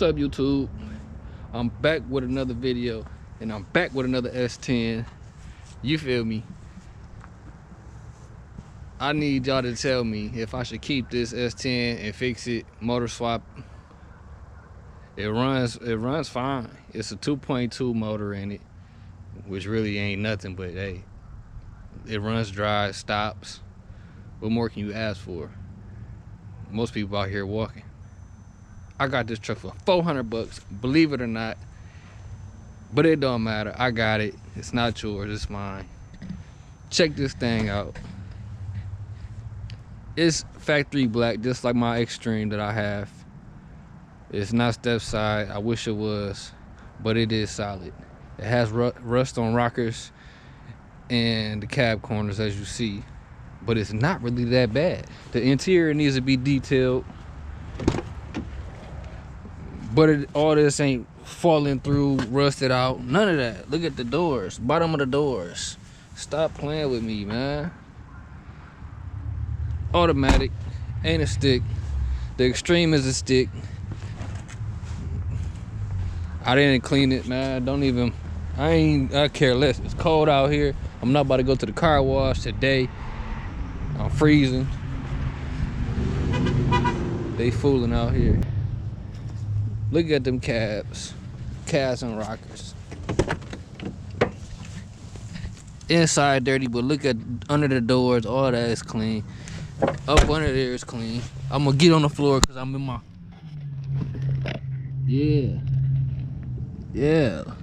What's up, YouTube? I'm back with another video, and I'm back with another S10. You feel me? I need y'all to tell me if I should keep this S10 and fix it, motor swap. It runs fine. It's a 2.2 motor in it, which really ain't nothing, but hey, it runs dry, it stops. What more can you ask for? Most people out here walking. I got this truck for 400 bucks, believe it or not, but it don't matter. I got it. It's not yours, it's mine. Check this thing out. It's factory black, just like my Extreme that I have. It's not step side. I wish it was, but it is solid. It has rust on rockers and the cab corners, as you see, but it's not really that bad. The interior needs to be detailed, but all this ain't falling through, rusted out, none of that. Look at the doors, bottom of the doors. Stop playing with me, man. Automatic, ain't a stick. The Extreme is a stick. I didn't clean it, man. I care less. It's cold out here. I'm not about to go to the car wash today. I'm freezing. They fooling out here. Look at them cabs and rockers. Inside dirty, but look at under the doors, all that is clean. Up under there is clean. I'm gonna get on the floor because I'm in my, yeah,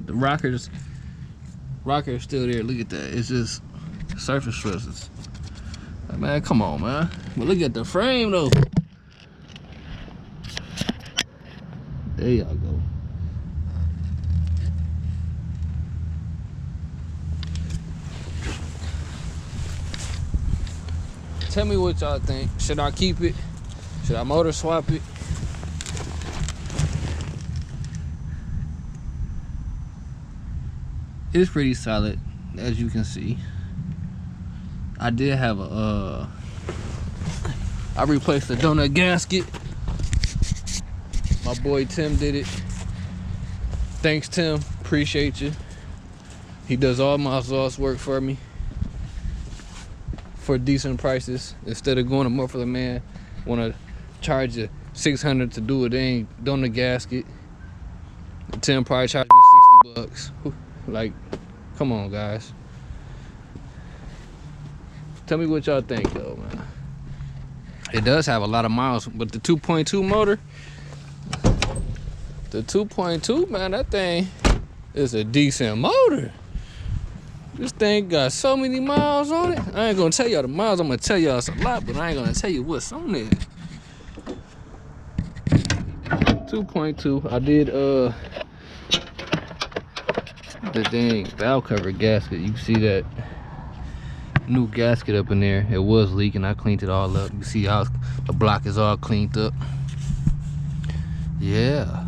the rockers still there. Look at that. It's just surface stresses. Man, come on, man. But look at the frame though. There y'all go. Tell me what y'all think. Should I keep it? Should I motor swap it? It's pretty solid, as you can see. I did have I replaced the donut gasket. My boy Tim did it. Thanks, Tim. Appreciate you. He does all my exhaust work for me for decent prices. Instead of going to Muffler Man, want to charge you $600 to do it, they ain't done the gasket. Tim probably charged me 60 bucks. Like, come on, guys. Tell me what y'all think, though, man. It does have a lot of miles, but the 2.2 motor, the 2.2, man, that thing is a decent motor. This thing got so many miles on it. I ain't gonna tell y'all the miles. I'm gonna tell y'all it's a lot, but I ain't gonna tell you what's on there. 2.2. I did the dang valve cover gasket. You can see that new gasket up in there. It was leaking. I cleaned it all up. You see how the block is all cleaned up. Yeah.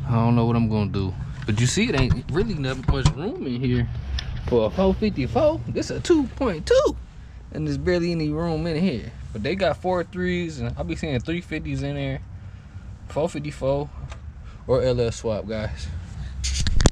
I don't know what I'm gonna do, but you see it ain't really that much room in here for a 454. This is a 2.2, and there's barely any room in here. But they got 4.3s, and I'll be seeing 350s in there, 454 or LS swap, guys.